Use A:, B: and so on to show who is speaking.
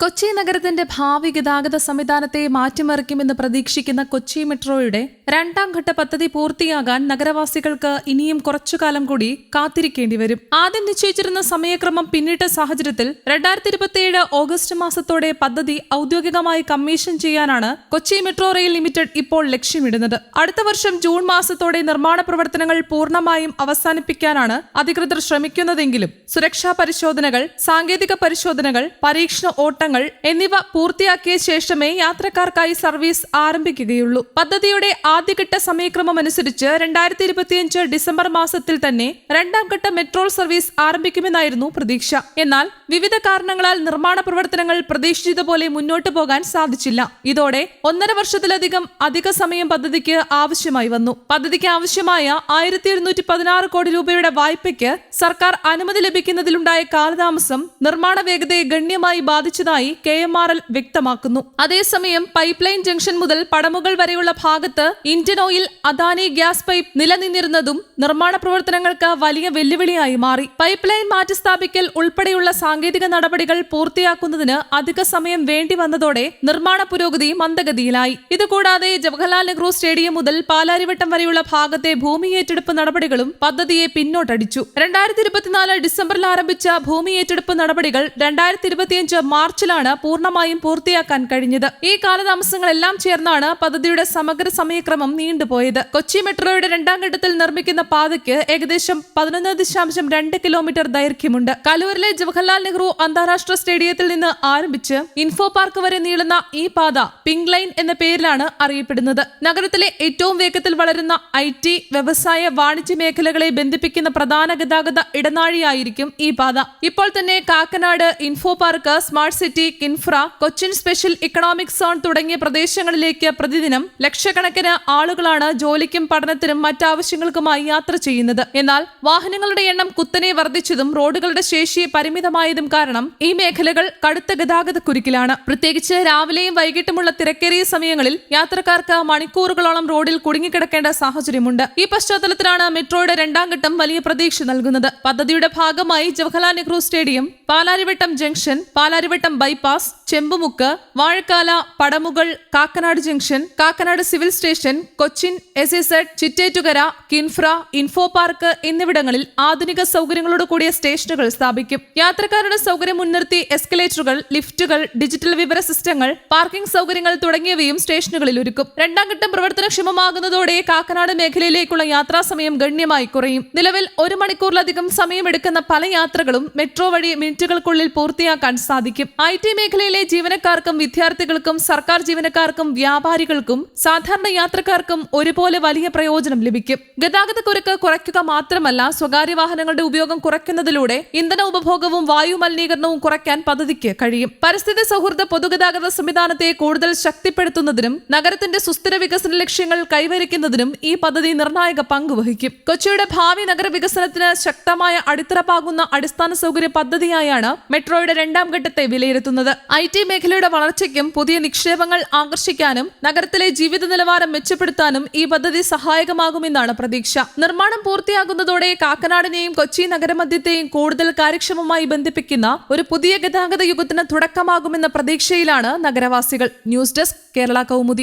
A: കൊച്ചി നഗരത്തിന്റെ ഭാവി ഗതാഗത സംവിധാനത്തെ മാറ്റിമറിക്കുമെന്ന് പ്രതീക്ഷിക്കുന്ന കൊച്ചി മെട്രോയുടെ രണ്ടാം ഘട്ട പദ്ധതി പൂർത്തിയാകാൻ നഗരവാസികൾക്ക് ഇനിയും കുറച്ചുകാലം കൂടി കാത്തിരിക്കേണ്ടി വരും. ആദ്യം നിശ്ചയിച്ചിരുന്ന സമയക്രമം പിന്നിട്ട സാഹചര്യത്തിൽ 2027 ഓഗസ്റ്റ് മാസത്തോടെ പദ്ധതി ഔദ്യോഗികമായി കമ്മീഷൻ ചെയ്യാനാണ് കൊച്ചി മെട്രോ റെയിൽ ലിമിറ്റഡ് ഇപ്പോൾ ലക്ഷ്യമിടുന്നത്. അടുത്ത വർഷം ജൂൺ മാസത്തോടെ നിർമ്മാണ പ്രവർത്തനങ്ങൾ പൂർണ്ണമായും അവസാനിപ്പിക്കാനാണ് അധികൃതർ ശ്രമിക്കുന്നതെങ്കിലും സുരക്ഷാ പരിശോധനകൾ, സാങ്കേതിക പരിശോധനകൾ, പരീക്ഷണ ഓട്ടങ്ങൾ എന്നിവ പൂർത്തിയാക്കിയ ശേഷമേ യാത്രക്കാർക്കായി സർവീസ് ആരംഭിക്കുകയുള്ളൂ. പദ്ധതിയുടെ ആദ്യഘട്ട സമയക്രമം അനുസരിച്ച് 2025 ഡിസംബർ മാസത്തിൽ തന്നെ രണ്ടാം ഘട്ട മെട്രോ സർവീസ് ആരംഭിക്കുമെന്നായിരുന്നു പ്രതീക്ഷ. എന്നാൽ വിവിധ കാരണങ്ങളാൽ നിർമ്മാണ പ്രവർത്തനങ്ങൾ പ്രതീക്ഷിച്ചതുപോലെ മുന്നോട്ടു പോകാൻ സാധിച്ചില്ല. ഇതോടെ 1.5 വർഷത്തിലധികം അധിക സമയം പദ്ധതിക്ക് ആവശ്യമായി വന്നു. പദ്ധതിക്ക് ആവശ്യമായ 1716 കോടി രൂപയുടെ വായ്പയ്ക്ക് സർക്കാർ അനുമതി ലഭിക്കുന്നതിലുണ്ടായ കാലതാമസം നിർമ്മാണ വേഗതയെ ഗണ്യമായി ബാധിച്ചതായി KMRL വ്യക്തമാക്കുന്നു. അതേസമയം പൈപ്പ് ലൈൻ ജംഗ്ഷൻ മുതൽ പടമുകൾ വരെയുള്ള ഭാഗത്ത് Indian oil, Adani gas pipe നിലനിന്നിരുന്നതും നിർമ്മാണ പ്രവർത്തനങ്ങൾക്ക് വലിയ വെല്ലുവിളിയായി മാറി. പൈപ്പ് ലൈൻ മാറ്റിസ്ഥാപിക്കൽ ഉൾപ്പെടെയുള്ള സാങ്കേതിക നടപടികൾ പൂർത്തിയാക്കുന്നതിന് അധിക സമയം വേണ്ടി വന്നതോടെ നിർമ്മാണ പുരോഗതി മന്ദഗതിയിലായി. ഇതുകൂടാതെ ജവഹർലാൽ നെഹ്റു സ്റ്റേഡിയം മുതൽ പാലാരിവട്ടം വരെയുള്ള ഭാഗത്തെ ഭൂമി ഏറ്റെടുപ്പ് നടപടികളും പദ്ധതിയെ പിന്നോട്ടടിച്ചു. 2024 ഡിസംബറിൽ ആരംഭിച്ച ഭൂമി ഏറ്റെടുപ്പ് നടപടികൾ 2025 മാർച്ചിലാണ് പൂർണ്ണമായും പൂർത്തിയാക്കാൻ കഴിഞ്ഞത്. ഈ കാലതാമസങ്ങളെല്ലാം ചേർന്നാണ് പദ്ധതിയുടെ സമഗ്ര സമയക്രമം നീണ്ടുപോയത്. കൊച്ചി മെട്രോയുടെ രണ്ടാം ഘട്ടത്തിൽ നിർമ്മിക്കുന്ന പാതയ്ക്ക് ഏകദേശം 11.2 കിലോമീറ്റർ ദൈർഘ്യമുണ്ട്. കലൂരിലെ ജവഹർലാൽ നെഹ്റു അന്താരാഷ്ട്ര സ്റ്റേഡിയത്തിൽ നിന്ന് ആരംഭിച്ച് ഇൻഫോ പാർക്ക് വരെ നീളുന്ന ഈ പാത പിങ്ക് ലൈൻ എന്ന പേരിലാണ് അറിയപ്പെടുന്നത്. നഗരത്തിലെ ഏറ്റവും വേഗത്തിൽ വളരുന്ന IT, വ്യവസായ, വാണിജ്യ മേഖലകളെ ബന്ധിപ്പിക്കുന്ന പ്രധാന ഗതാഗത ഇടനാഴിയായിരിക്കും ഈ പാത. ഇപ്പോൾ തന്നെ Kakkanad, info park, smart city, KINFRA, Cochin special economic zone തുടങ്ങിയ പ്രദേശങ്ങളിലേക്ക് പ്രതിദിനം ലക്ഷക്കണക്കിന് ആളുകളാണ് ജോലിക്കും പഠനത്തിനും മറ്റാവശ്യങ്ങൾക്കുമായി യാത്ര ചെയ്യുന്നത്. എന്നാൽ വാഹനങ്ങളുടെ എണ്ണം കുത്തനെ വർദ്ധിച്ചതും റോഡുകളുടെ ശേഷി പരിമിതമായതും കാരണം ഈ മേഖലകൾ കടുത്ത ഗതാഗത കുരുക്കിലാണ്. പ്രത്യേകിച്ച് രാവിലെയും വൈകിട്ടുമുള്ള തിരക്കേറിയ സമയങ്ങളിൽ യാത്രക്കാർക്ക് മണിക്കൂറുകളോളം റോഡിൽ കുടുങ്ങിക്കിടക്കേണ്ട സാഹചര്യമുണ്ട്. ഈ പശ്ചാത്തലത്തിലാണ് മെട്രോയുടെ രണ്ടാം ഘട്ടം വലിയ പ്രതീക്ഷ നൽകുന്നത്. പദ്ധതിയുടെ ഭാഗമായി Jawaharlal Nehru stadium, Palarivattom junction, Palarivattom bypass, Chembumukku, Vazhakkala, Padamugal, Kakkanad junction, Kakkanad civil station, Cochin SEZ, Chittethukara, Kinfra, info park എന്നിവിടങ്ങളിൽ ആധുനിക സൗകര്യങ്ങളോട് കൂടിയ സ്റ്റേഷനുകൾ സ്ഥാപിക്കും. യാത്രക്കാരുടെ സൗകര്യം മുൻനിർത്തി എസ്കലേറ്ററുകൾ, ലിഫ്റ്റുകൾ, ഡിജിറ്റൽ വിവര സിസ്റ്റങ്ങൾ, പാർക്കിംഗ് സൗകര്യങ്ങൾ തുടങ്ങിയവയും സ്റ്റേഷനുകളിൽ ഒരുക്കും. രണ്ടാം ഘട്ടം പ്രവർത്തനക്ഷമമാകുന്നതോടെ കാക്കനാട് മേഖലയിലേക്കുള്ള യാത്രാസമയം ഗണ്യമായി കുറയും. നിലവിൽ 1 മണിക്കൂറിലധികം സമയമെടുക്കുന്ന പല യാത്രകളും മെട്രോ വഴി മിനിറ്റുകൾക്കുള്ളിൽ പൂർത്തിയാക്കാൻ സാധിക്കും. IT മേഖലയിലെ ജീവനക്കാർക്കും, വിദ്യാർത്ഥികൾക്കും, സർക്കാർ ജീവനക്കാർക്കും, വ്യാപാരികൾക്കും, സാധാരണ യാത്രക്കാർക്കും ഒരുപോലെ വലിയ പ്രയോജനം ലഭിക്കും. ഗതാഗത കുരുക്ക് കുറയ്ക്കുക മാത്രമല്ല, സ്വകാര്യ വാഹനങ്ങളുടെ ഉപയോഗം കുറയ്ക്കുന്നതിലൂടെ ഇന്ധന ഉപഭോഗവും വായു മലിനീകരണവും കുറയ്ക്കാൻ പദ്ധതിക്ക് കഴിയും. പരിസ്ഥിതി സൗഹൃദ പൊതുഗതാഗത സംവിധാനത്തെ കൂടുതൽ ശക്തിപ്പെടുത്തുന്നതിനും നഗരത്തിന്റെ സുസ്ഥിര വികസന ലക്ഷ്യങ്ങൾ കൈവരിക്കുന്നതിനും ഈ പദ്ധതി നിർണായക പങ്ക് വഹിക്കും. കൊച്ചിയുടെ ഭാവി നഗര വികസനത്തിന് ശക്തമായ അടിത്തറ പാകുന്ന അടിസ്ഥാന സൗകര്യ പദ്ധതിയായാണ് മെട്രോയുടെ രണ്ടാം ഘട്ടത്തെ വിലയിരുത്തുന്നത്. IT മേഖലയുടെ വളർച്ചയ്ക്കും പുതിയ നിക്ഷേപങ്ങൾ ആകർഷിക്കാനും നഗരത്തിലെ ജീവിത നിലവാരം മെച്ചപ്പെടുത്താനും ഈ പദ്ധതി സഹായകമാകുമെന്നാണ് പ്രതീക്ഷ. നിർമ്മാണം പൂർത്തിയാകുന്നതോടെ കാക്കനാടിനെയും കൊച്ചി നഗരമധ്യത്തെയും കൂടുതൽ കാര്യക്ഷമമായി ബന്ധിപ്പിക്കുന്ന ഒരു പുതിയ ഗതാഗത യുഗത്തിന് തുടക്കമാകുമെന്ന പ്രതീക്ഷയിലാണ് നഗരവാസികൾ. News desk, Kerala Kaumudi.